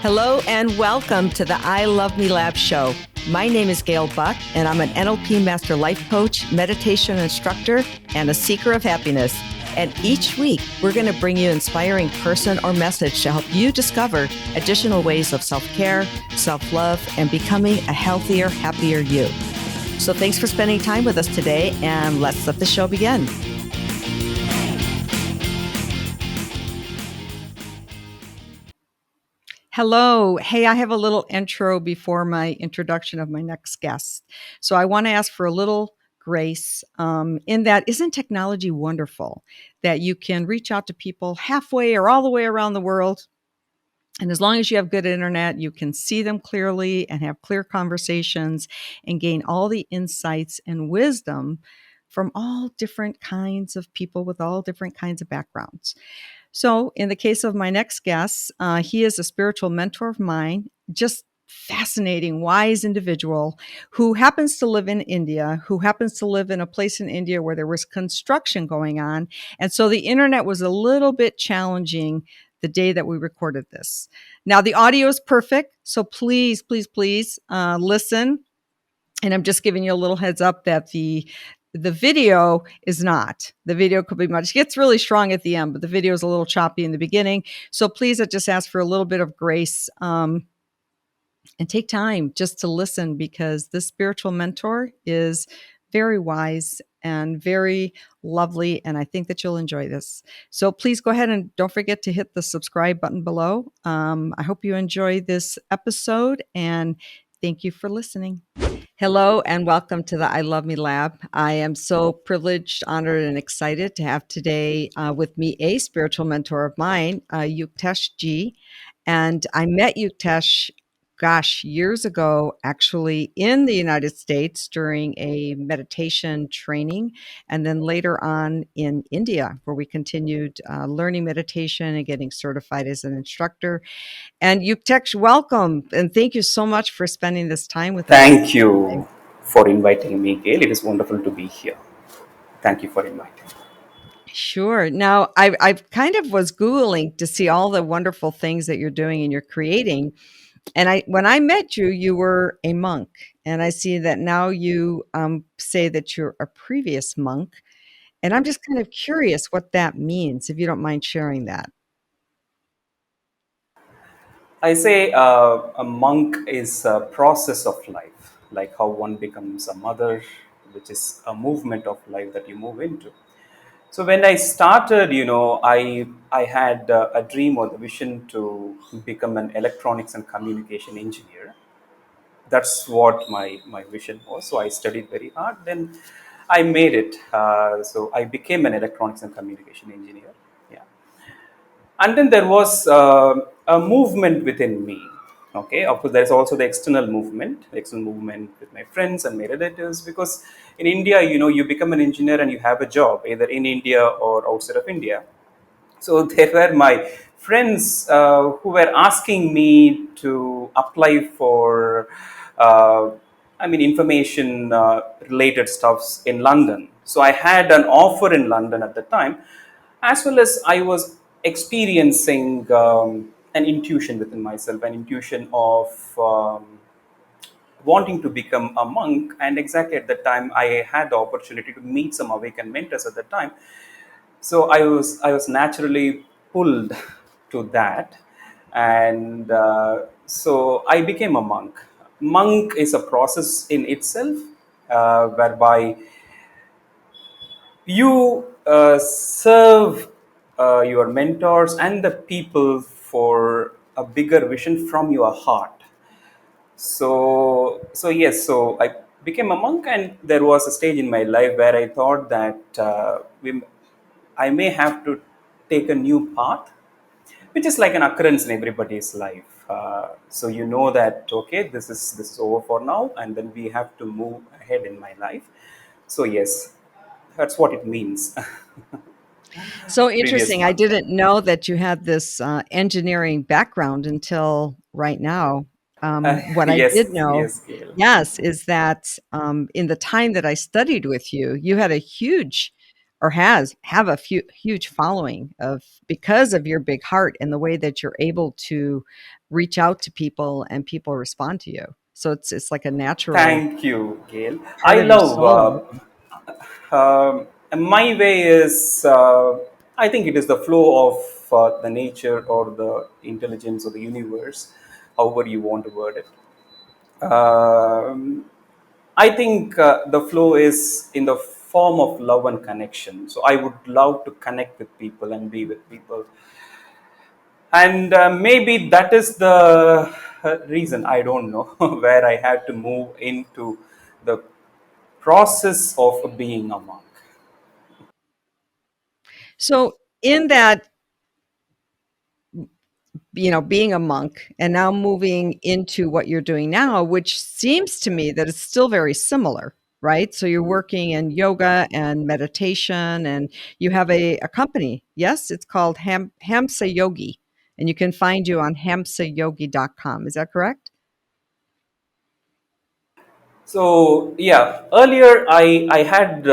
Hello and welcome to the I Love Me Lab show. My name is Gail Buck, and I'm an NLP Master Life Coach, meditation instructor, and a seeker of happiness. And each week, we're going to bring you an inspiring person or message to help you discover additional ways of self-care, self-love, and becoming a healthier, happier you. So thanks for spending time with us today, and let's let the show begin. Hello. Hey, I have a little intro before my introduction of my next guest. So I want to ask for a little grace in that, isn't technology wonderful that you can reach out to people halfway or all the way around the world? And as long as you have good internet, you can see them clearly and have clear conversations and gain all the insights and wisdom from all different kinds of people with all different kinds of backgrounds. So in the case of my next guest, he is a spiritual mentor of mine, just fascinating, wise individual who happens to live in India, who happens to live in a place in India where there was construction going on. And so the internet was a little bit challenging the day that we recorded this. Now the audio is perfect. So please, please, please listen. And I'm just giving you a little heads up that the video is not. The video could be much. It gets really strong at the end, but the video is a little choppy in the beginning. So please, I just ask for a little bit of grace and take time just to listen, because this spiritual mentor is very wise and very lovely, and I think that you'll enjoy this. So please go ahead and don't forget to hit the subscribe button below. I hope you enjoy this episode, and thank you for listening. Hello and welcome to the I Love Me Lab. I am so privileged, honored, and excited to have today with me a spiritual mentor of mine, Yuktesh Ji. And I met Yuktesh, years ago, actually, in the United States during a meditation training, and then later on in India, where we continued learning meditation and getting certified as an instructor. And Yuktesh, welcome, and thank you so much for spending this time with us. Thank you for inviting me, Gail. It is wonderful to be here. Thank you for inviting. Sure. Now, I've kind of was Googling to see all the wonderful things that you're doing and you're creating. And when I met you, you were a monk. And I see that now you say that you're a previous monk. And I'm just kind of curious what that means, if you don't mind sharing that. I say a monk is a process of life, like how one becomes a mother, which is a movement of life that you move into. So when I started, I had a dream or the vision to become an electronics and communication engineer. That's what my vision was. So I studied very hard. Then I made it. So I became an electronics and communication engineer. Yeah. And then there was a movement within me. Okay, of course, there's also the external movement with my friends and my relatives. Because in India, you become an engineer and you have a job either in India or outside of India. So there were my friends who were asking me to apply for, uh, information related stuffs in London. So I had an offer in London at the time, as well as I was experiencing an intuition within myself, an intuition of wanting to become a monk. And exactly at the time, I had the opportunity to meet some Awaken mentors at the time. So I was naturally pulled to that, and so I became a monk. Monk is a process in itself, whereby you serve your mentors and the people for a bigger vision from your heart. So yes, so I became a monk, and there was a stage in my life where I thought that I may have to take a new path, which is like an occurrence in everybody's life. So you know that, okay, this is over for now, and then we have to move ahead in my life. So yes, that's what it means. So Previous interesting. I month. didn't know that you had this engineering background until right now. What I did Yes, know, yes, Gail. yes, is that in the time that I studied with you, you had a huge or has have a huge following of because of your big heart and the way that you're able to reach out to people and people respond to you. So it's like a natural Thank you, Gail. part I of your love soul. my way is, I think it is the flow of the nature or the intelligence or the universe, however you want to word it. I think the flow is in the form of love and connection. So I would love to connect with people and be with people, and maybe that is the reason, I don't know, where I had to move into the process of being a monk. So in that, being a monk and now moving into what you're doing now, which seems to me that it's still very similar, right? So you're working in yoga and meditation, and you have a company. Yes, it's called Hamsa Yogi, and you can find you on hamsayogi.com. Is that correct? So yeah, earlier I had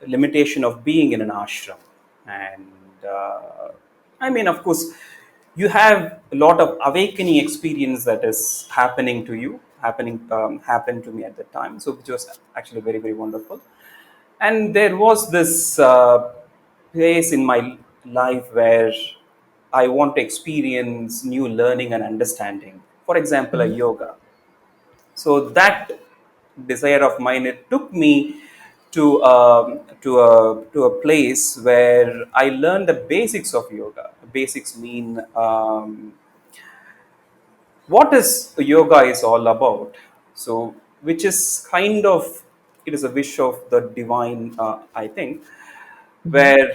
limitation of being in an ashram, and I mean, of course, you have a lot of awakening experience that is happening to you, happened to me at that time. So which was actually very wonderful, and there was this place in my life where I want to experience new learning and understanding. For example, a Mhm. yoga. So that desire of mine, it took me to a place where I learned the basics of yoga. Basics mean what is yoga is all about. So which is kind of, it is a wish of the divine, I think, Mhm. where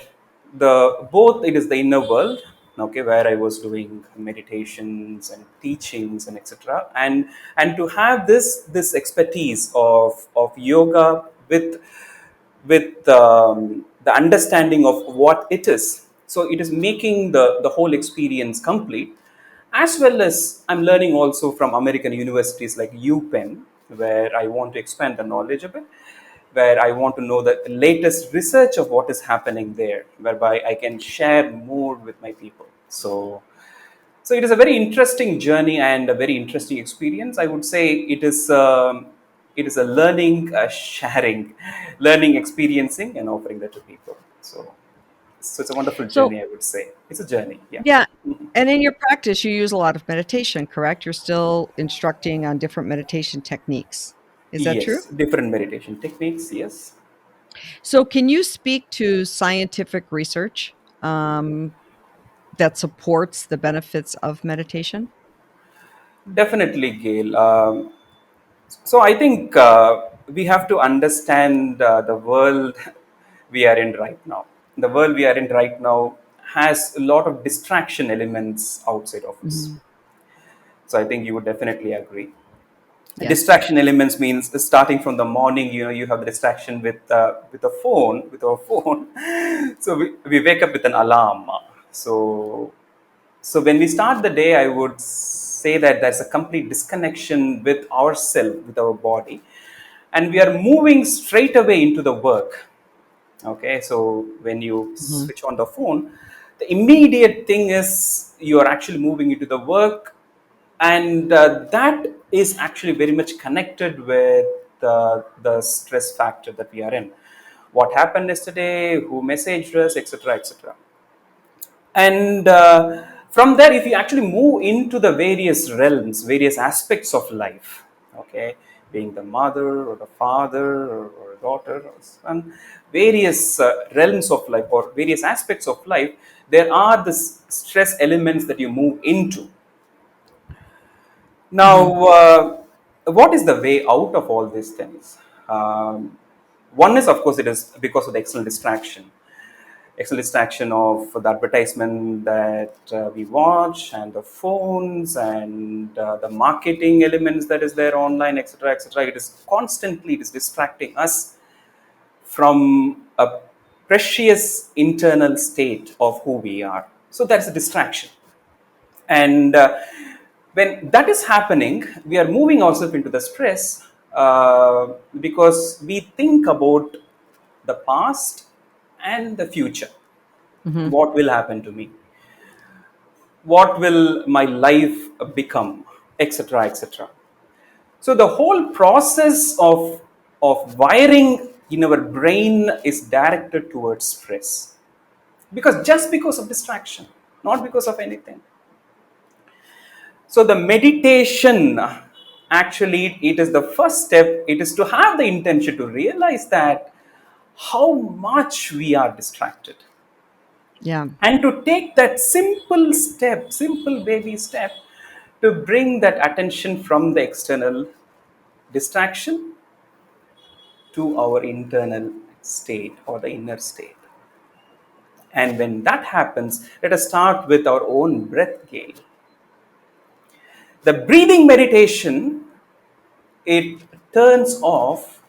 the both it is the inner world, okay, where I was doing meditations and teachings and etc, and to have this expertise of yoga with the understanding of what it is. So it is making the whole experience complete, as well as I'm learning also from American universities like UPenn, where I want to expand the knowledge a bit, where I want to know the latest research of what is happening there, whereby I can share more with my people. So it is a very interesting journey and a very interesting experience. I would say it is a learning, sharing, learning, experiencing, and offering that to people. So it's a wonderful So, journey. I would say it's a journey. Yeah. yeah, and in your practice, you use a lot of meditation, correct? You're still instructing on different meditation techniques. Is that true? Yes, different meditation techniques. Yes, So, can you speak to scientific research that supports the benefits of meditation? definitely, Gail. So I think we have to understand the world we are in right now. The world we are in right now has a lot of distraction elements outside of us. Mhm. So I think you would definitely agree. Yes. Distraction elements means starting from the morning. You have the distraction with a phone, with our phone. So we wake up with an alarm. So so when we start the day, I would say that there's a complete disconnection with ourselves, with our body, and we are moving straight away into the work. Okay, so when you Mhm. switch on the phone, the immediate thing is you are actually moving into the work, and that is actually very much connected with the stress factor that we are in. What happened yesterday? Who messaged us, etc., etc. And from there, if you actually move into the various realms, various aspects of life, okay, being the mother or the father or a daughter or son, various realms of life or various aspects of life, there are the stress elements that you move into. Mhm. Now, what is the way out of all these things? Um, One is, of course, it is because of the external distraction of the advertisement that we watch, and the phones, and the marketing elements that is there online, etc., etc. It is constantly, it is distracting us from a precious internal state of who we are. So that's a distraction, and when that is happening, we are moving ourselves into the stress, because we think about the past and the future. Mhm. What will happen to me? What will my life become? Etc. etc. So the whole process of wiring in our brain is directed towards stress, because just because of distraction, not because of anything. So the meditation, actually, it is the first step. It is to have the intention to realize that how much we are distracted, Yeah. and to take that simple step, simple baby step, to bring that attention from the external distraction to our internal state or the inner state. And when that happens, let us start with our own breath gain. The breathing meditation, it turns off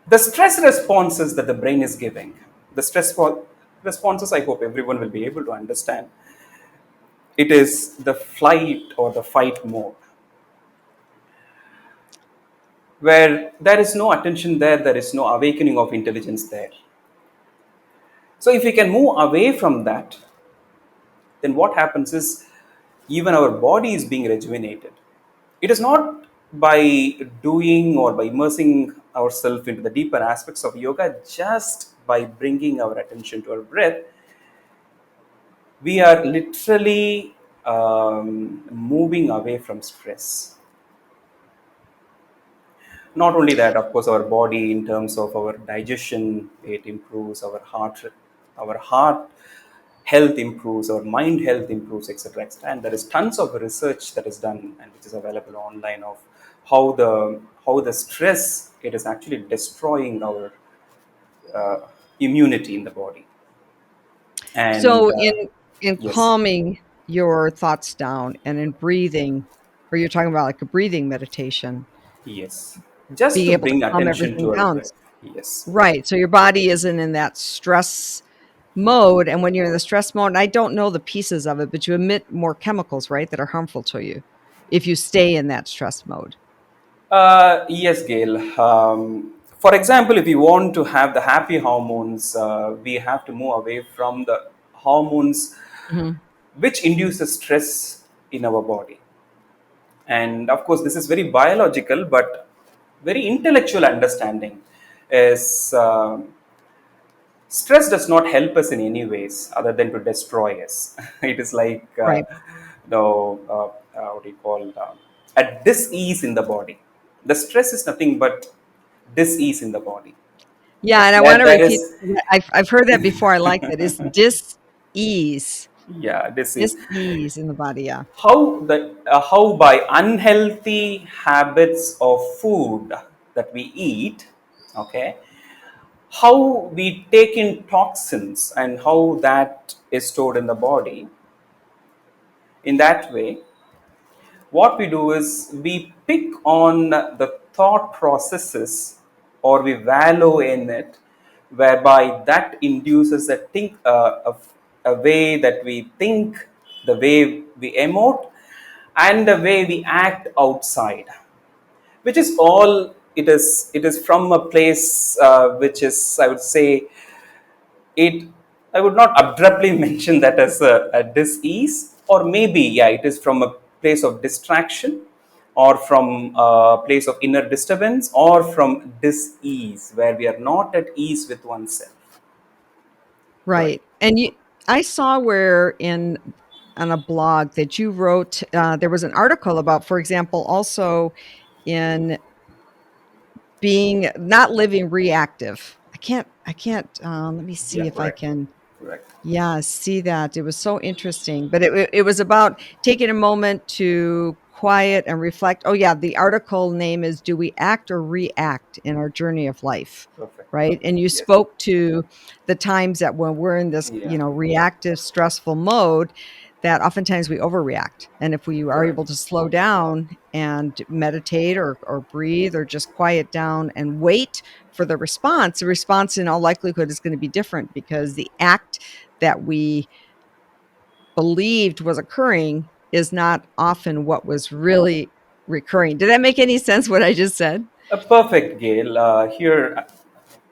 the stress responses that the brain is giving. The responses, I hope everyone will be able to understand. It is the flight or the fight mode, where there is no attention there, there is no awakening of intelligence there. So, if we can move away from that, then what happens is even our body is being rejuvenated. It is not by doing or by immersing ourselves into the deeper aspects of yoga, just by bringing our attention to our breath, we are literally moving away from stress. Not only that, of course, our body, in terms of our digestion, it improves, our heart health improves, our mind health improves, etc., etc. And there is tons of research that is done and which is available online of how the stress, it is actually destroying our uh, immunity in the body. And So in yes, calming your thoughts down and in breathing, or you're talking about like a breathing meditation, yes, just to being able to bring calm attention everything to our down. breath. Yes, Right. So your body isn't in that stress mode. And when you're in the stress mode, and I don't know the pieces of it, but you emit more chemicals, right, that are harmful to you if you stay in that stress mode. yes, Gail. For example, if you want to have the happy hormones, we have to move away from the hormones Mhm. which induces stress in our body. And of course, this is very biological, but very intellectual understanding is, stress does not help us in any ways other than to destroy us. It is like, Right. what do you call, a dis-ease in the body. The stress is nothing but dis-ease in the body. Yeah. And I want Where to there repeat, is, I've heard that before. I like that. It's dis-ease, yeah, dis-ease. dis-ease in the body. Yeah. How by unhealthy habits of food that we eat, okay, how we take in toxins and how that is stored in the body. In that way, what we do is we pick on the thought processes, or we wallow in it, whereby that induces a way that we think, the way we emote, and the way we act outside, which is all, it is from a place, which is, I would say, it, I would not abruptly mention that as a dis-ease, or maybe, yeah, it is from a place of distraction, or from a place of inner disturbance, or from dis-ease, where we are not at ease with oneself. Right. Right. And I saw where in on a blog that you wrote, there was an article about, for example, also in being not living reactive. Let me Yeah, see if I correct. can, Correct. yeah, see that. It was so interesting, but it was about taking a moment to quiet and reflect. Oh yeah, the article name is "Do We Act or React in Our Journey of Life?" Perfect. Right? Perfect. And you Yes. spoke to the times that when we're in this, Yeah. reactive, stressful mode, that oftentimes we overreact. And if we are Correct. able to slow down and meditate or breathe or just quiet down and wait for the response in all likelihood is going to be different because the act that we believed was occurring is not often what was really recurring. Did that make any sense what I just said? Perfect, Gail. Here,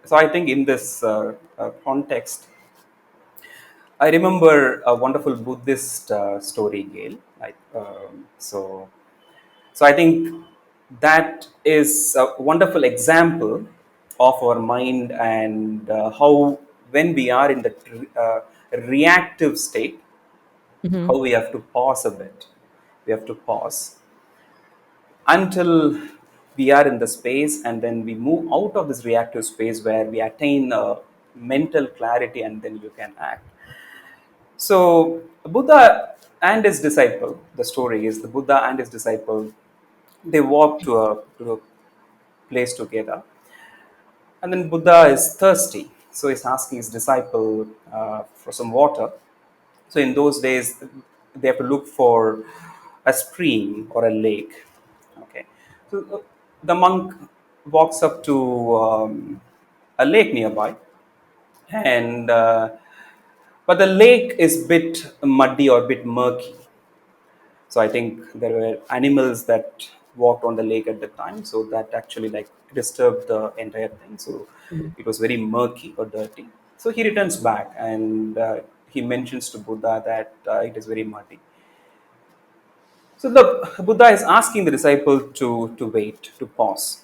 So I think in this context, I remember a wonderful Buddhist story, Gail. So I think that is a wonderful example of our mind, and how when we are in the reactive state, Mhm. how we have to pause a bit. We have to pause until we are in the space, and then we move out of this reactive space where we attain mental clarity, and then you can act. So Buddha and his disciple, the story is the Buddha and his disciple, they walk to a place together, and then Buddha is thirsty, so he's asking his disciple for some water. So in those days, they have to look for a stream or a lake. Okay, so the monk walks up to a lake nearby, and but the lake is bit muddy or bit murky. So I think there were animals that walked on the lake at the time, so that actually like disturbed the entire thing. So Mhm. it was very murky or dirty. So he returns back, and he mentions to Buddha that it is very muddy. So the Buddha is asking the disciple to wait, to pause.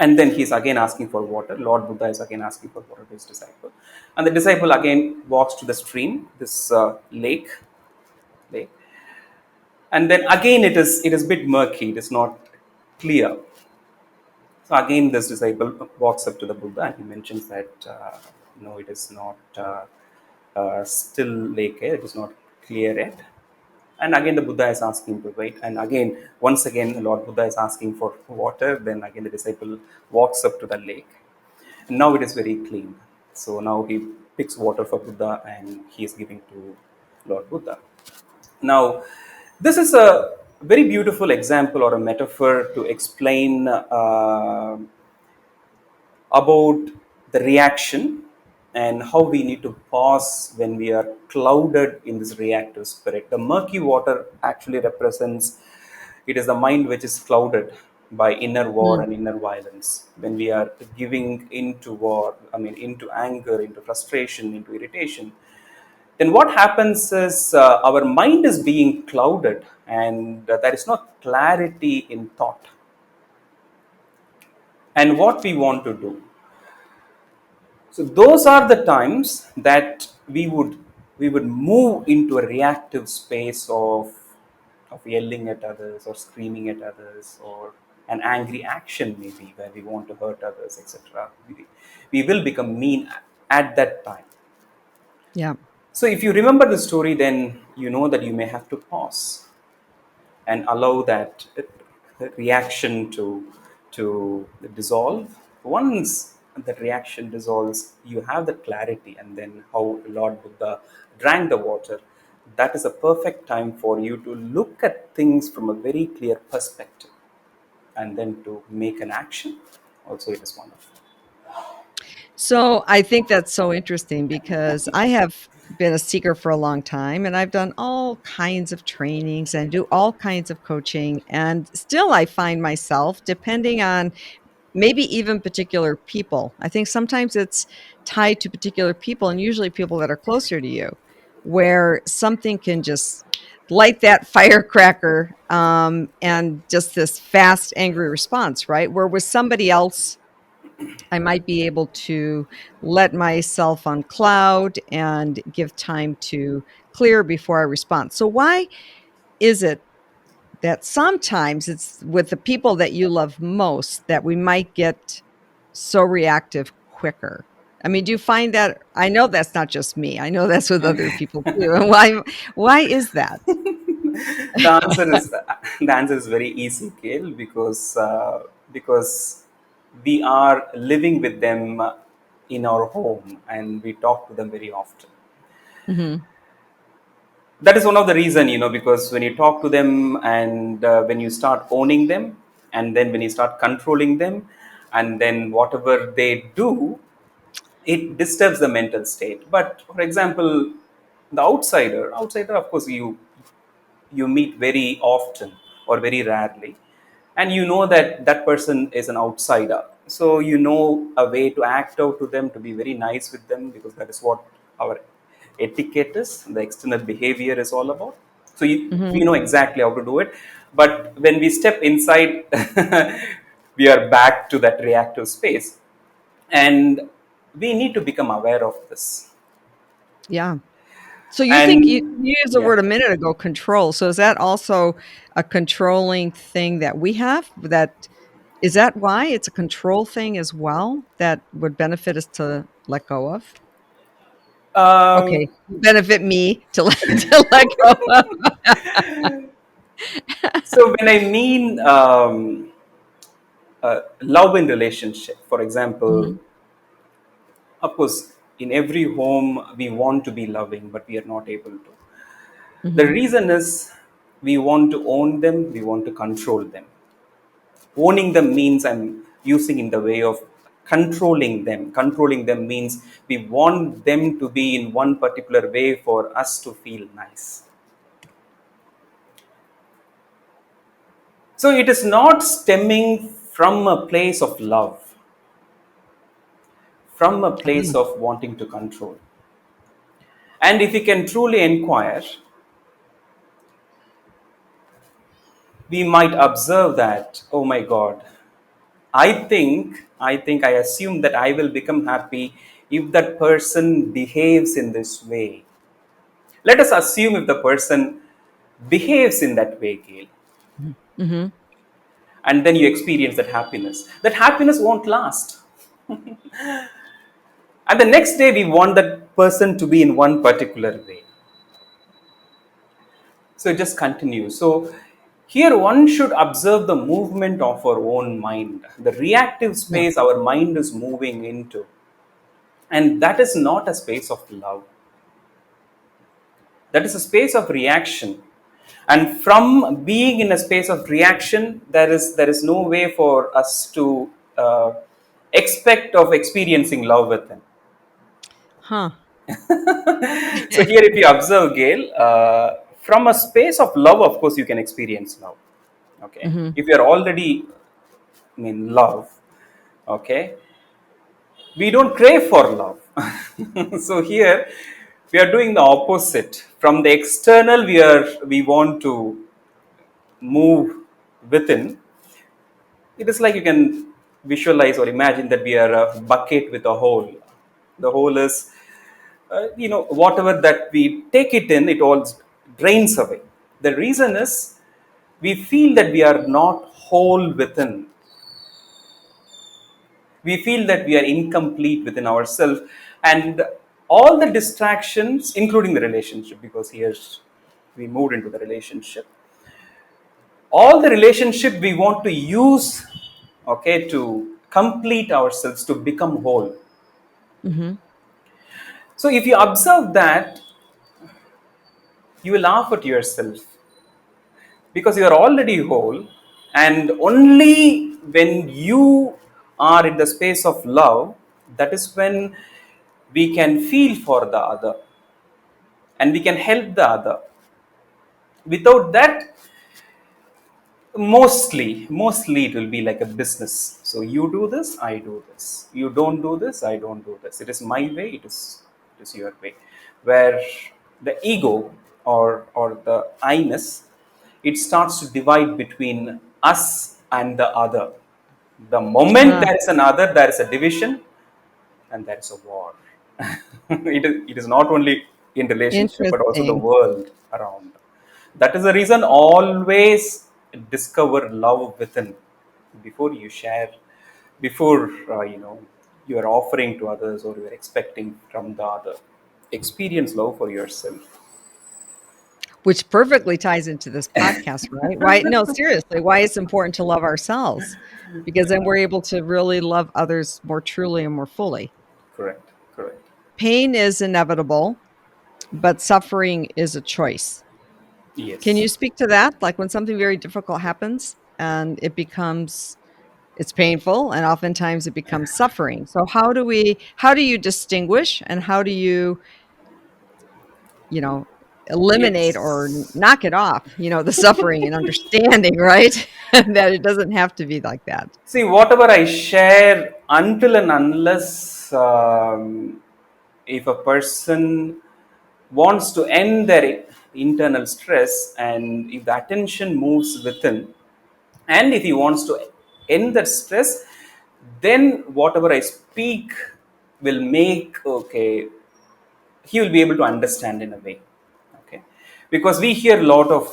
And then he's again asking for water. Lord Buddha is again asking for water to his disciple. And the disciple again walks to the stream, this lake. And then again it is a bit murky, it is not clear. So again this disciple walks up to the Buddha, and he mentions that no, it is not still lake yet, it is not clear yet. And again the Buddha is asking to wait, and again once again the Lord Buddha is asking for water. Then again the disciple walks up to the lake, and now it is very clean. So now he picks water for Buddha, and he is giving to Lord Buddha. Now, this is a very beautiful example or a metaphor to explain about the reaction, and how we need to pause when we are clouded in this reactive spirit. The murky water actually represents, it is the mind which is clouded by inner war Mm. and inner violence. When we are giving into war, I mean, into anger, into frustration, into irritation, then what happens is our mind is being clouded, and there is no clarity in thought and what we want to do. So those are the times that we would move into a reactive space of yelling at others or screaming at others, or an angry action maybe where we want to hurt others, etc. We will become mean at that time. Yeah. So if you remember the story, then you know that you may have to pause and allow that reaction to dissolve. Once that reaction dissolves, you have the clarity, and then how Lord Buddha drank the water. That is a perfect time for you to look at things from a very clear perspective, and then to make an action. Also, it is wonderful. So I think that's so interesting because I have been a seeker for a long time and I've done all kinds of trainings and do all kinds of coaching. And still, I find myself, depending on maybe even particular people, I think sometimes it's tied to particular people and usually people that are closer to you, where something can just light that firecracker and just this fast, angry response, right? Where with somebody else, I might be able to let myself uncloud and give time to clear before I respond. So, why is it that sometimes it's with the people that you love most that we might get so reactive quicker? I mean, do you find that? I know that's not just me. I know that's with other people too. And why is that? the answer is the answer is very easy, Kale, because we are living with them in our home, and we talk to them very often. Mhm. That is one of the reason, because when you talk to them, and when you start owning them, and then when you start controlling them, and then whatever they do, it disturbs the mental state. But for example, the outsider, of course, you meet very often or very rarely, and you know that that person is an outsider, so you know a way to act out to them, to be very nice with them, because that is what our etiquette is, the external behavior is all about. So we Mhm. know exactly how to do it, but when we step inside we are back to that reactive space, and we need to become aware of this. Yeah. So you think And you used the yeah. word a minute ago, control. So is that also a controlling thing that we have? That is that why it's a control thing as well that would benefit us to let go of? um, Okay, benefit me to let to let go of. so when I mean love in relationship, for example, Mhm, of course, in every home we want to be loving, but we are not able to. The mhm. reason is we want to own them, we want to control them. Owning them means I'm using in the way of controlling them. Controlling them means we want them to be in one particular way for us to feel nice. So it is not stemming from a place of love, from a place Ah, of wanting to control. And if we can truly inquire, we might observe that, oh my God, I assume that I will become happy if that person behaves in this way. Let us assume if the person behaves in that way, Gail, mhm, mhm. and then you experience that happiness. That happiness won't last. And the next day, we want that person to be in one particular way. So it just continues. So here one should observe the movement of our own mind, the reactive Yeah. space our mind is moving into. And that is not a space of love. That is a space of reaction. And from being in a space of reaction, there is no way for us to expect of experiencing love within. Huh. So here, if you observe, Gail, from a space of love, of course, you can experience love. Okay, Mhm. if you are already in love, okay, we don't crave for love. So here, we are doing the opposite. From the external, we want to move within. It is like you can visualize or imagine that we are a bucket with a hole. The hole is, whatever that we take it in, it all drains away. The reason is we feel that we are not whole within. We feel that we are incomplete within ourselves, and all the distractions, including the relationship, because here we moved into the relationship, all the relationship we want to use, okay, to complete ourselves, to become whole. Mhm. So if you observe that, you will laugh at yourself because you are already whole, and only when you are in the space of love, that is when we can feel for the other and we can help the other. Without that, mostly it will be like a business. So you do this, I do this, you don't do this, I don't do this, it is my way, it is your way, where the ego or the I-ness, it starts to divide between us and the other. The moment Ah, there is an other, there is a division, and there is a war. It is not only in relationship but also the interesting. world around. That is the reason always discover love within before you share, before you are offering to others or you are expecting from the other. Experience love for yourself. Which perfectly ties into this podcast, right? Why no, seriously, why it's important to love ourselves, because then we're able to really love others more truly and more fully. Correct. Correct. Pain is inevitable, but suffering is a choice. Can Yes. you speak to that? Like when something very difficult happens and it's painful and oftentimes it becomes suffering. So how do you distinguish and how do you, you know, eliminate or Yes. knock it off, the suffering and understanding, right? That it doesn't have to be like that. See, whatever I share, until and unless if a person wants to end their internal stress, and if the attention moves within, and if he wants to end that stress, then whatever I speak will make, okay, he will be able to understand in a way. Okay, because we hear a lot of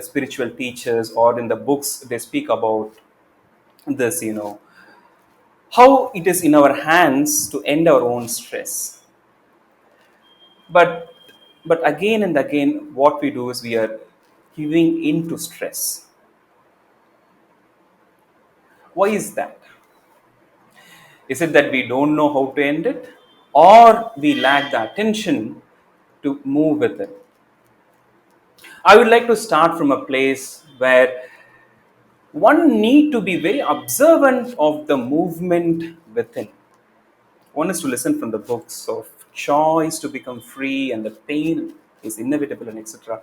spiritual teachers, or in the books they speak about this, how it is in our hands to end our own stress. But but again and again, what we do is we are giving in to stress. Why is that? Is it that we don't know how to end it, or we lack the attention to move with it? I would like to start from a place where one need to be very observant of the movement within. One is to listen from the books of choice to become free, and the pain is inevitable, and etc.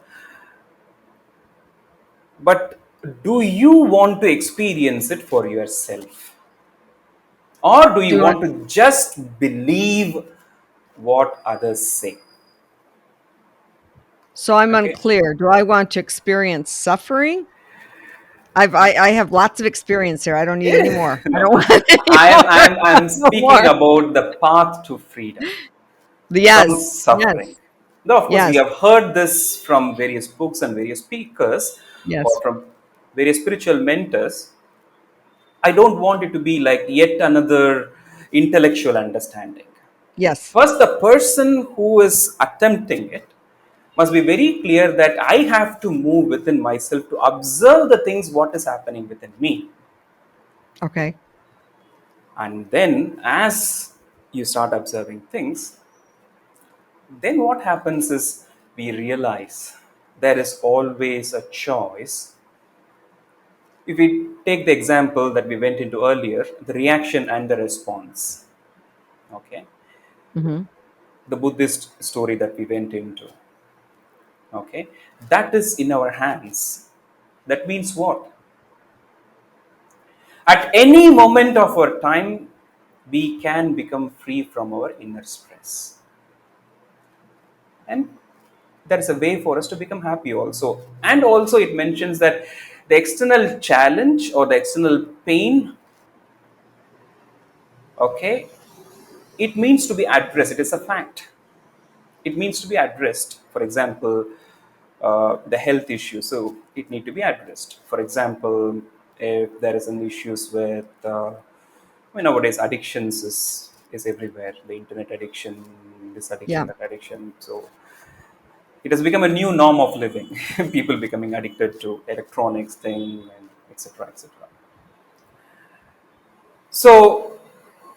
But do you want to experience it for yourself? Or do you Do I want to just believe what others say? so I'm Okay. unclear. Do I want to experience suffering? I have lots of experience here. I don't need any more. I don't No. want any I am more. I am I am No speaking more. about the path to freedom from Yes. suffering. Yes. Now, of course, we Yes. have heard this from various books and various speakers, or Yes. from various spiritual mentors. I don't want it to be like yet another intellectual understanding. Yes. First, the person who is attempting it must be very clear that I have to move within myself to observe the things what is happening within me. Okay. And then, as you start observing things, then what happens is we realize there is always a choice. If we take the example that we went into earlier, the reaction and the response, okay, Mhm. the Buddhist story that we went into, okay, that is in our hands. That means what? At any moment of our time, we can become free from our inner stress. And there is a way for us to become happy also. And also, it mentions that the external challenge or the external pain, okay, it means to be addressed. It is a fact. It means to be addressed. For example, the health issue, so it need to be addressed. For example, if there is an issues with nowadays addictions is everywhere, the internet addiction, this addiction, Yeah. that addiction. So it has become a new norm of living. People becoming addicted to electronics thing, and etc, etc. So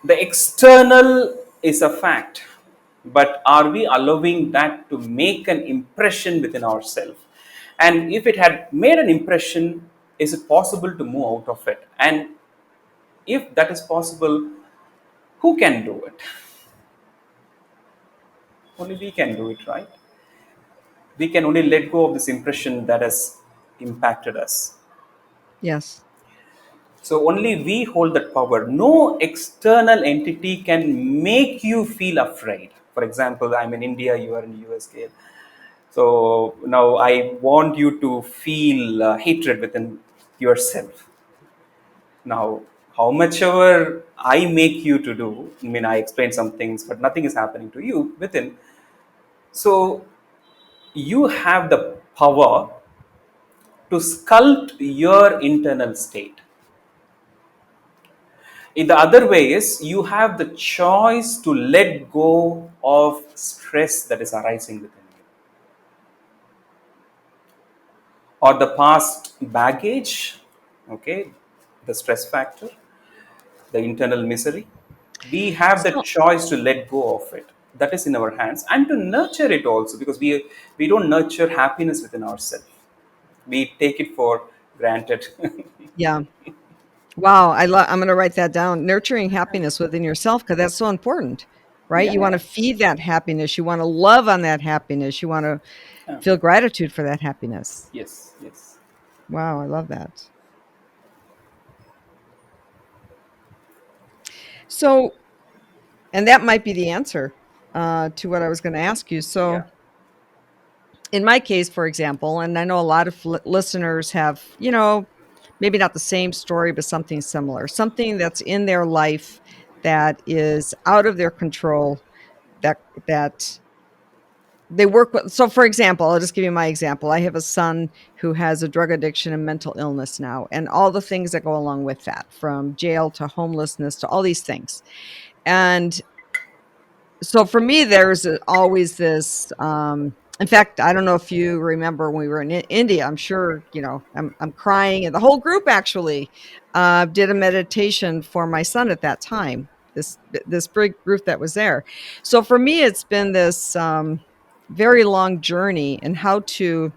the external is a fact, but are we allowing that to make an impression within ourselves? And if it had made an impression, is it possible to move out of it? And if that is possible, who can do it? Only we can do it, right? We can only let go of this impression that has impacted us. Yes. So only we hold that power. No external entity can make you feel afraid. For example, I'm in India, you are in USA. So now I want you to feel hatred within yourself. Now, how much ever I make you to do, I mean, I explain some things, but nothing is happening to you within. So you have the power to sculpt your internal state. In the other way is you have the choice to let go of stress that is arising within you, or the past baggage, okay, the stress factor, the internal misery. We have the So choice to let go of it. That is in our hands, and to nurture it also, because we don't nurture happiness within ourselves. We take it for granted. yeah. Wow, I'm gonna write that down. Nurturing happiness within yourself because that's so important. right? Yeah, You want yeah, to feed that happiness. You want to love on that happiness. You want to yeah. feel gratitude for that happiness. Yes, yes. Wow, I love that. So, and that might be the answer to what I was going to ask you. Yeah, So, in my case, for example, and I know a lot of listeners have, maybe not the same story, but something similar, something that's in their life that is out of their control, that that they work with. So, for example, I'll just give you my example. I have a son who has a drug addiction and mental illness now, and all the things that go along with that, from jail to homelessness to all these things. And so for me, there's always this. In fact, I don't know if you remember when we were in India. I'm sure I'm crying, and the whole group actually did a meditation for my son at that time. This big group that was there. So for me, it's been this very long journey in how to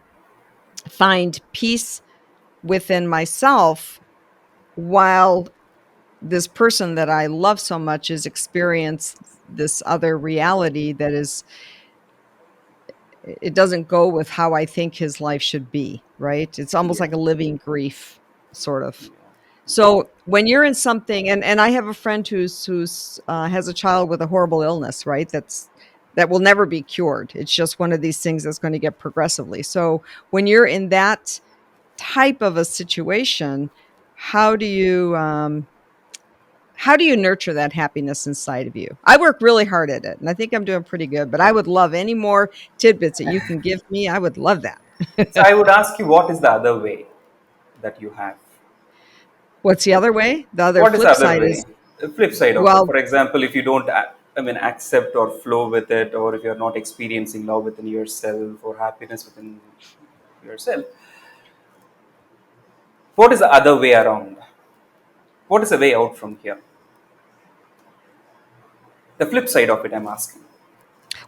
find peace within myself while this person that I love so much is experienced this other reality that is, it doesn't go with how I think his life should be, right? It's almost yeah, like a living grief, sort of. yeah. So when you're in something, and I have a friend who's has a child with a horrible illness, right? That will never be cured. It's just one of these things that's going to get progressively. So when you're in that type of a situation, how do you nurture that happiness inside of you? I work really hard at it, and I think I'm doing pretty good, but I would love any more tidbits that you can give me. I would love So that. I would ask you, what is the other way that you have? What's the other way? The other What is the flip other side way? is, The flip side of it. well, For example, if you don't, accept or flow with it, or if you're not experiencing love within yourself or happiness within yourself, what is the other way around? What is the way out from here? The flip side of it, I'm asking.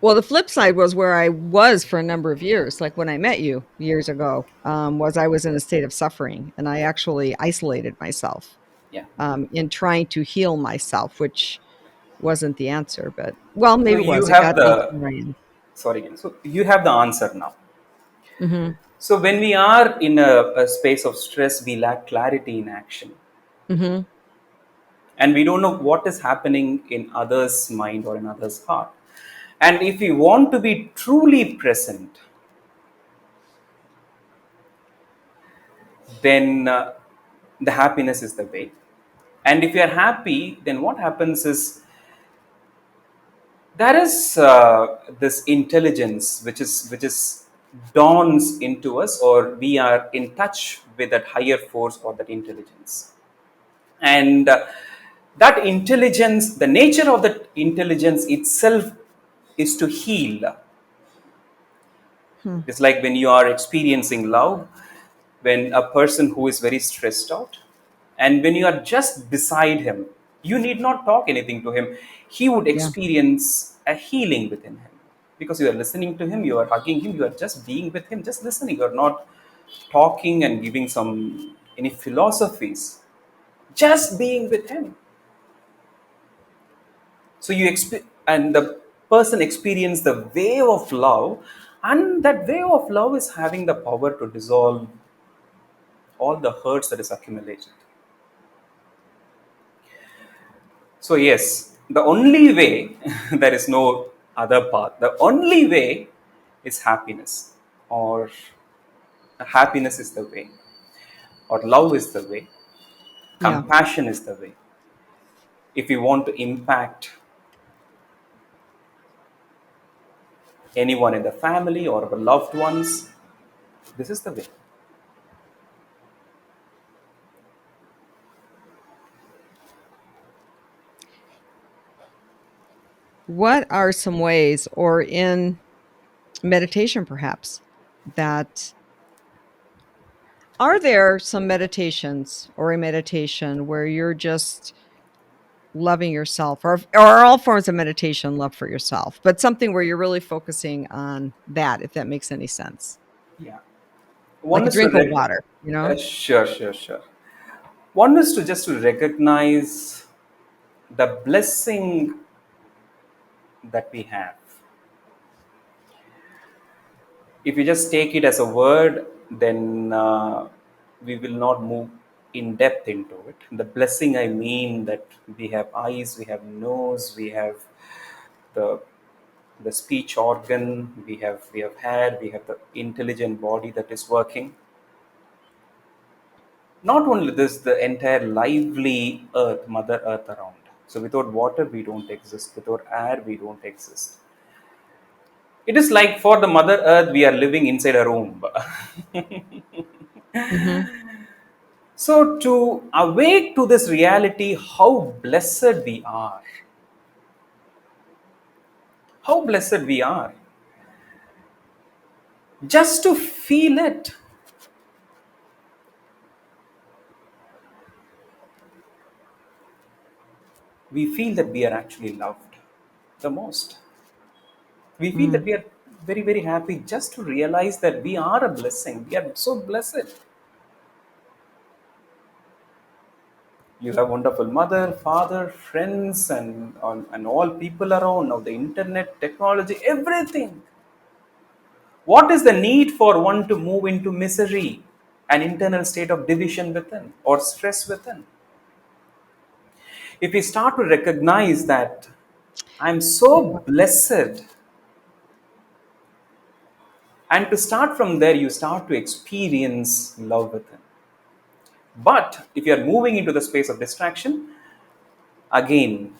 the flip side was where I was for a number of years, like when I met you years ago, was I was in a state of suffering, and I actually isolated myself Yeah. in trying to heal myself, which wasn't the answer, but well, So maybe it you was. It have got me to the where I am. sorry again. So you have the answer now. Hmm. So when we are in a space of stress, we lack clarity in action, Hmm. and we don't know what is happening in others' mind or in others' heart. And if we want to be truly present, then the happiness is the way. And if you are happy, then what happens is there is this intelligence which is dawns into us, or we are in touch with that higher force or that intelligence. And that intelligence, the nature of that intelligence itself is to heal. Hmm. It's like when you are experiencing love, when a person who is very stressed out, and when you are just beside him, you need not talk anything to him. He would Yeah. experience a healing within him because you are listening to him, you are hugging him, you are just being with him, just listening. You are not talking and giving some any philosophies, just being with him. So and the person experience the wave of love, and that wave of love is having the power to dissolve all the hurts that is accumulated. So yes, the only way, there is no other path. The only way is happiness, or happiness is the way, or love is the way, Yeah. compassion is the way. If you want to impact anyone in the family or our loved ones, this is the way. What are some ways, or in meditation perhaps, that are there some meditations or a meditation where you're just loving yourself, or are all forms of meditation love for yourself, but something where you're really focusing on that, if that makes any sense? Yeah. Like One a is to drink of water, you know? sure, sure, sure. One is to just to recognize the blessing that we have. If you just take it as a word, then we will not move in depth into it. The blessing, I mean that we have eyes, we have nose, we have the the speech organ, we have hair, we have the intelligent body that is working. Not only this, the entire lively earth, Mother Earth around. So without water, we don't exist. Without air, we don't exist. It is like for the Mother Earth, we are living inside a room. Mhm. So to awake to this reality, how blessed we are. How blessed we are. Just to feel it, we feel that we are actually loved the most. We feel that Mm. we are very, very happy just to realize that we are a blessing. We are so blessed. You have wonderful mother, father, friends, and all people around now, the internet, technology, everything. What is the need for one to move into misery, an internal state of division within or stress within? If we start to recognize that I'm so blessed, and to start from there, you start to experience love within. But if you are moving into the space of distraction, again,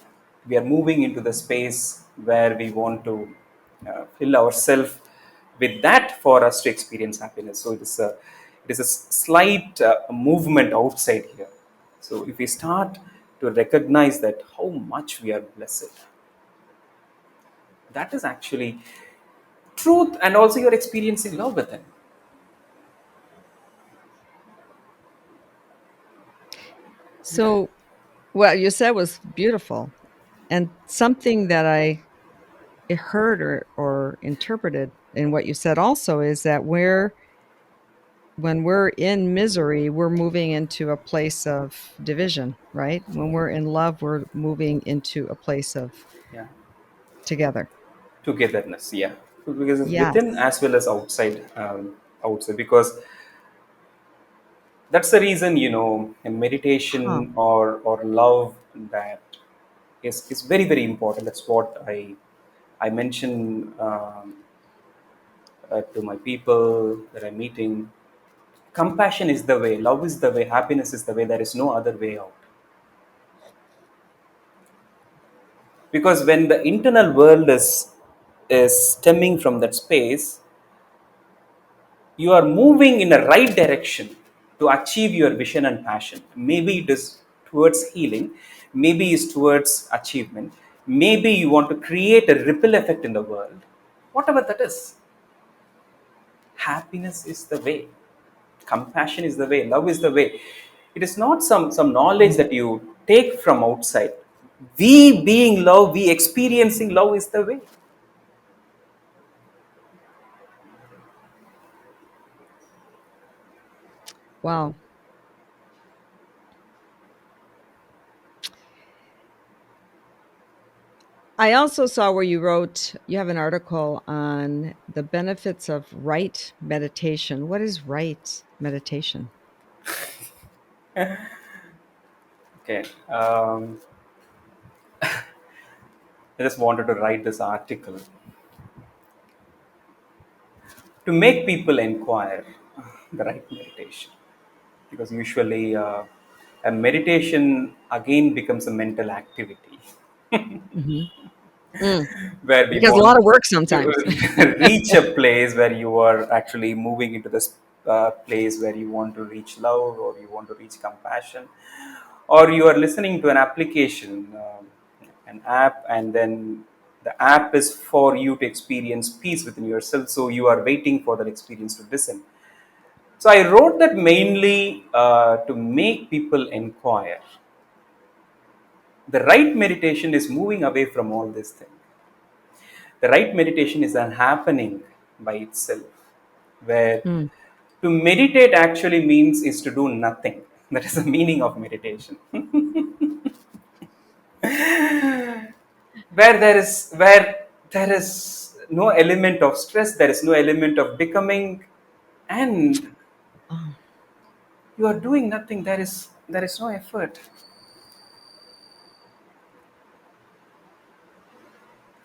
we are moving into the space where we want to fill ourselves with that for us to experience happiness. So it is a slight movement outside here. So if we start to recognize that how much we are blessed, that is actually truth, and also you're experiencing love within. So, what you said was beautiful, and something that I heard or interpreted in what you said also is that when we're in misery, we're moving into a place of division, right? When we're in love, we're moving into a place of Yeah, together. togetherness. Yeah, because it's within Yes. as well as outside. Outside, because that's the reason, in Huh. meditation or love, that is very, very important. That's what I mention to my people that I'm meeting. Compassion is the way, love is the way, happiness is the way. There is no other way out. Because when the internal world is stemming from that space, you are moving in a right direction to achieve your vision and passion. Maybe it is towards healing, maybe it's towards achievement, maybe you want to create a ripple effect in the world. Whatever that is, happiness is the way, compassion is the way, love is the way. It is not some knowledge that you take from outside. We being love, we experiencing love is the way. Wow. I also saw where you have an article on the benefits of right meditation. What is right meditation? Okay, I just wanted to write this article to make people inquire the right meditation, because usually a meditation again becomes a mental activity Mhm. Mm. where we Because a want lot of work to sometimes. reach a place where you are actually moving into this place where you want to reach love, or you want to reach compassion, or you are listening to an application, an app, and then the app is for you to experience peace within yourself, so you are waiting for that experience to listen. So I wrote that mainly to make people inquire. The right meditation is moving away from all these things. The right meditation is an happening by itself, where Mm. to meditate actually means is to do nothing. That is the meaning of meditation. where there is no element of stress, there is no element of becoming, and Oh, you are doing nothing. There is no effort.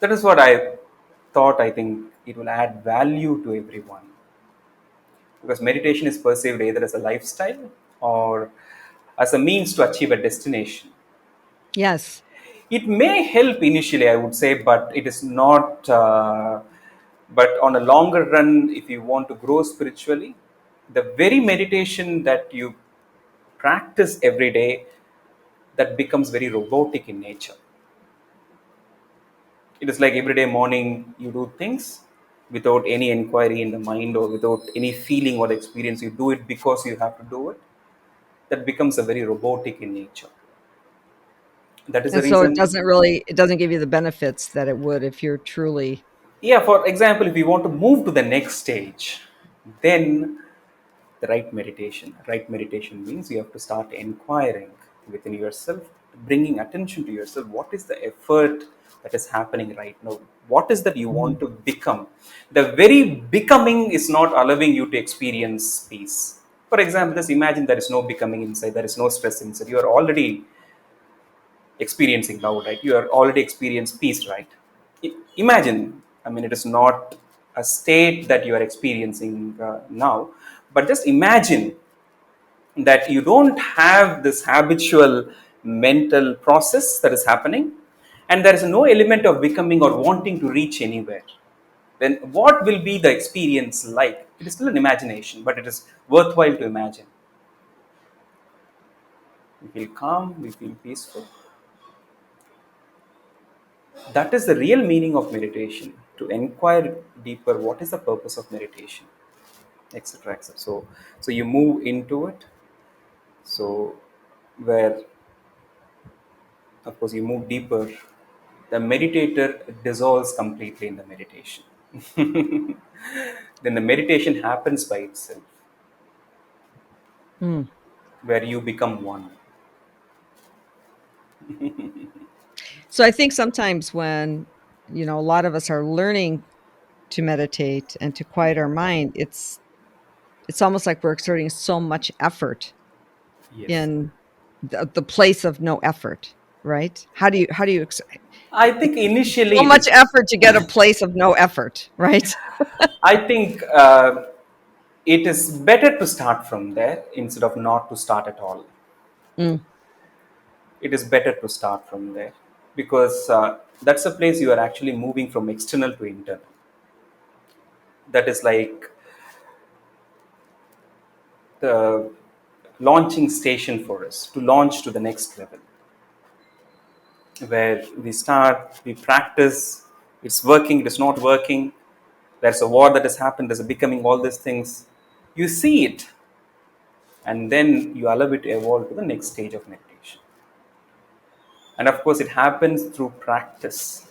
That is what I thought. I think it will add value to everyone, because meditation is perceived either as a lifestyle or as a means to achieve a destination. yes. It may help initially, I would say, but it is not. But on a longer run, if you want to grow spiritually, the very meditation that you practice every day, that becomes very robotic in nature. It is like every day morning you do things without any inquiry in the mind or without any feeling or experience. You do it because you have to do it. That becomes a very robotic in nature. That is the And so reason. it doesn't give you the benefits that it would if you're truly. Yeah, for example, if you want to move to the next stage, then the right meditation means you have to start inquiring within yourself, bringing attention to yourself. What is the effort that is happening right now? What is that you want Mhm. to become? The very becoming is not allowing you to experience peace. For example, just imagine there is no becoming inside, there is no stress inside. You are already experiencing now, right? You are already experiencing peace, right? Imagine, I mean, it is not a state that you are experiencing now, but just imagine that you don't have this habitual mental process that is happening, and there is no element of becoming or wanting to reach anywhere. Then what will be the experience like? It is still an imagination, but it is worthwhile to imagine. We feel calm, we feel peaceful. That is the real meaning of meditation, to inquire deeper what is the purpose of meditation, etc., etc. So you move into it. So where, of course, you move deeper, the meditator dissolves completely in the meditation. Then the meditation happens by itself, Hmm. where you become one. So I think sometimes when, a lot of us are learning to meditate and to quiet our mind, it's almost like we're exerting so much effort Yes. in the place of no effort, right? How do you I think initially so it much is. effort to get a place of no effort, right? I think it is better to start from there instead of not to start at all. Mm, It is better to start from there, because that's a place you are actually moving from external to internal. That is like the launching station for us to launch to the next level, where we start, we practice, it's working, it is not working, there's a war that has happened, there's a becoming, all these things. You see it, and then you allow it to evolve to the next stage of meditation. And of course, it happens through practice.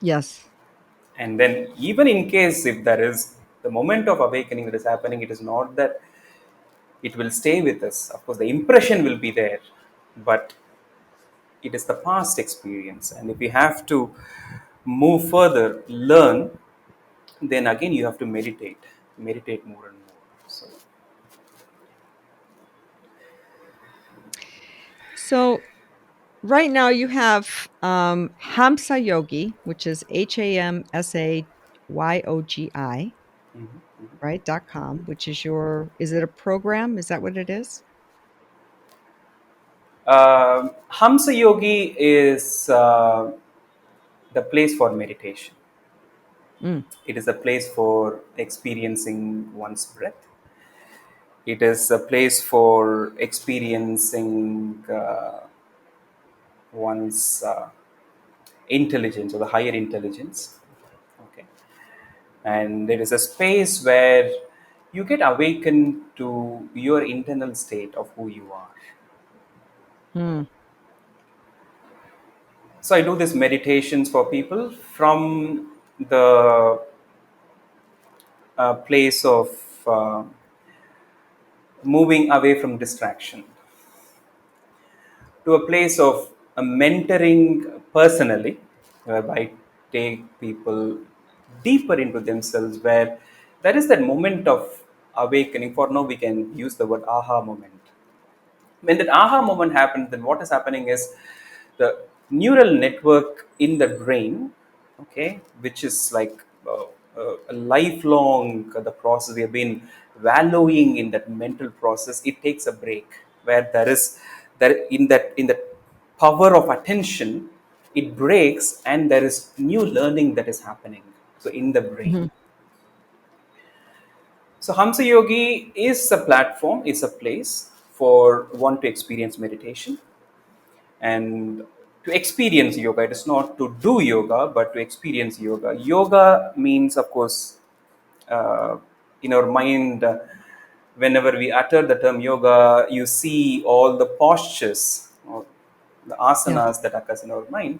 yes. And then, even in case if there is the moment of awakening that is happening, it is not that it will stay with us. Of course, the impression will be there, but it is the past experience. And if you have to move further, learn, then again you have to meditate more and more. So, So right now you have Hamsa Yogi, which is HAMSAYOGI, right? .com, which is is it a program? Is that what it is? Hamsa Yogi is the place for meditation. Mm, It is a place for experiencing one's breath. It is a place for experiencing one's intelligence, or the higher intelligence. Okay. And there is a space where you get awakened to your internal state of who you are. mm, So I do these meditations for people from the place of uh, moving away from distraction to a place of mentoring personally, whereby take people deeper into themselves, where there is that moment of awakening. For now, we can use the word aha moment. When that aha moment happens, then what is happening is the neural network in the brain, okay, which is like a lifelong the process we have been wallowing in that mental process. It takes a break, where there is there in that power of attention, it breaks, and there is new learning that is happening, so in the brain. Mhm. So Hamsa Yogi is a platform, is a place for one to experience meditation and to experience yoga. It is not to do yoga, but to experience yoga. Yoga means, of course, uh, in our mind, whenever we utter the term yoga, you see all the postures, or the Yeah. asanas that occurs in our mind,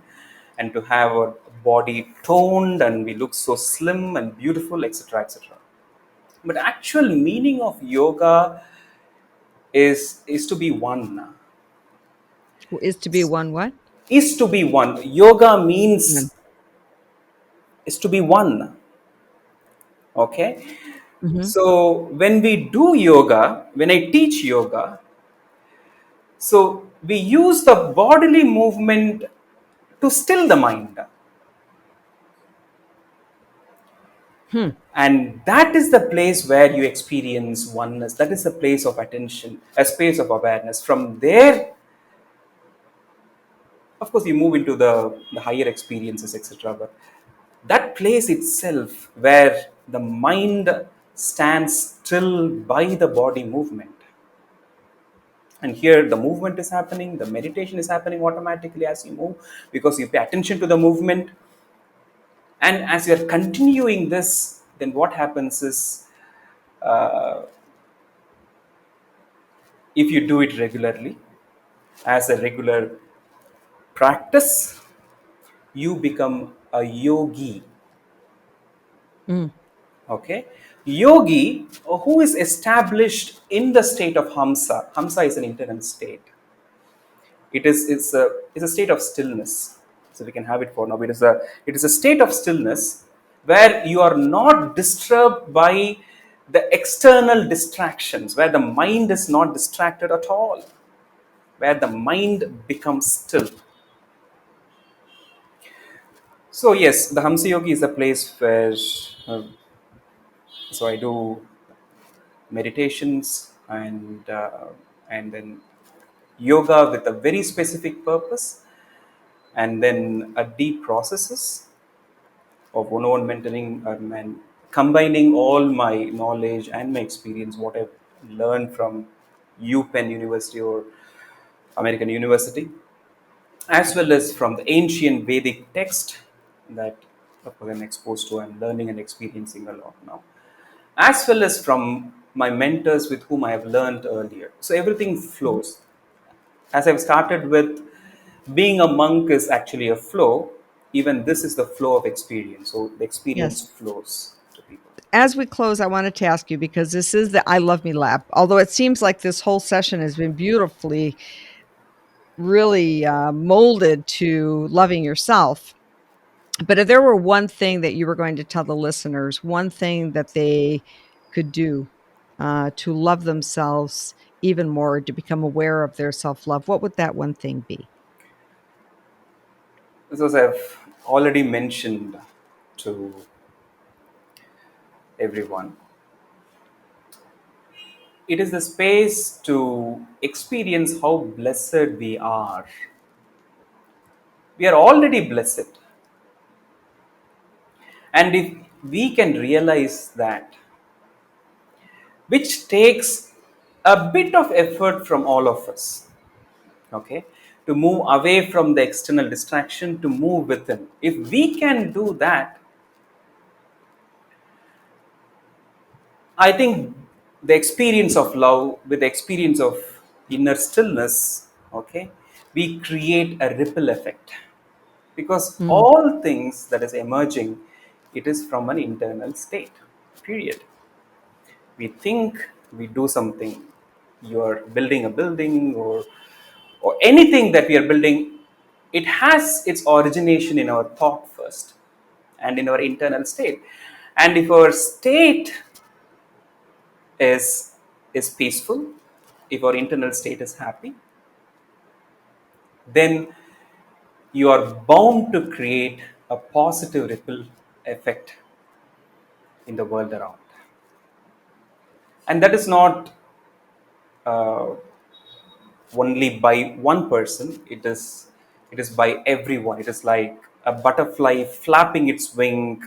and to have our body toned and we look so slim and beautiful, etc., etc. But actual meaning of yoga is to be one. Is to be one what? Is to be one. Yoga One. means is to be one. Okay. Mhm. So when we do yoga, when I teach yoga, so we use the bodily movement to still the mind. Hmm. And that is the place where you experience oneness. That is the place of attention, a space of awareness. From there, of course, you move into the higher experiences, etc. But that place itself, where the mind stands still by the body movement, and here the movement is happening, the meditation is happening automatically as you move, because you pay attention to the movement. And as you're continuing this, then what happens is, if you do it regularly, as a regular practice, you become a yogi. Mm. Okay. Yogi, who is established in the state of Hamsa. Hamsa is an internal state. It's a state of stillness. So we can have it for now. It is a state of stillness where you are not disturbed by the external distractions, where the mind is not distracted at all, where the mind becomes still. So yes, the Hamsa Yogi is a place where uh, so I do meditations and then yoga with a very specific purpose, and then a deep processes of one-on-one mentoring, and combining all my knowledge and my experience, what I've learned from UPenn University or American University, as well as from the ancient Vedic text that of course I'm exposed to and learning and experiencing a lot now, as well as from my mentors with whom I have learned earlier. So everything Mhm. flows. As I've started with, being a monk is actually a flow. Even this is the flow of experience. So the experience Yes. flows to people. As we close, I wanted to ask you because this is the I Love Me Lab. Although it seems like this whole session has been beautifully, really molded to loving yourself. But if there were one thing that you were going to tell the listeners, one thing that they could do to love themselves even more, to become aware of their self love, what would that one thing be? This was I've already mentioned to everyone. It is the space to experience how blessed we are. We are already blessed. And if we can realize that, which takes a bit of effort from all of us, okay, to move away from the external distraction, to move within. If we can do that, I think the experience of love with the experience of inner stillness, okay, we create a ripple effect, because Mm. all things that is emerging, it is from an internal state. Period. We think, we do something. You're building a building, or anything that we are building, It has its origination in our thought first and in our internal state. And if our state is peaceful, if our internal state is happy, then you are bound to create a positive ripple effect in the world around. And that is not uh, only by one person, it is by everyone. It is like a butterfly flapping its wing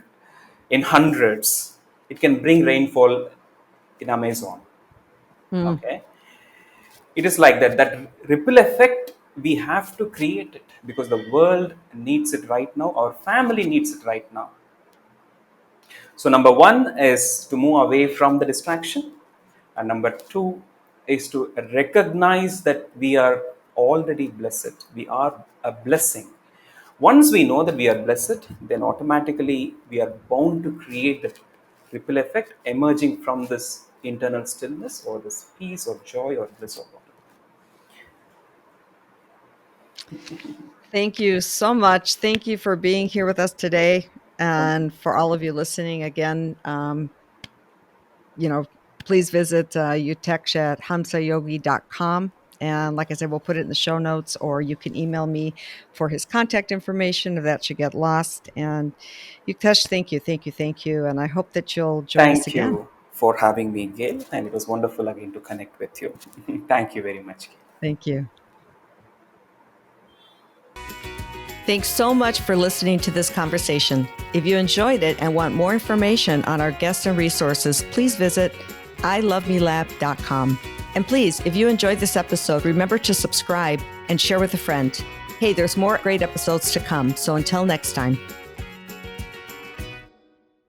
in hundreds. It can bring rainfall in Amazon. Mm. Okay, it is like that. That ripple effect, we have to create it because the world needs it right now. Our family needs it right now. So, number one is to move away from the distraction, and number two is to recognize that we are already blessed. We are a blessing. Once we know that we are blessed, then automatically we are bound to create that ripple effect emerging from this internal stillness or this peace or joy or bliss or whatever. Thank you so much. Thank you for being here with us today. And for all of you listening again, please visit Yuktesh at hamsayogi.com. And like I said, we'll put it in the show notes, or you can email me for his contact information if that should get lost. And Yuktesh, thank you, thank you, thank you. And I hope that you'll join us Thank again. you for having me, Gail, and it was wonderful again to connect with you. Thank you very much, Gail. Thank you. Thanks so much for listening to this conversation. If you enjoyed it and want more information on our guests and resources, please visit ilovemelab.com. And please, if you enjoyed this episode, remember to subscribe and share with a friend. Hey, there's more great episodes to come. So until next time.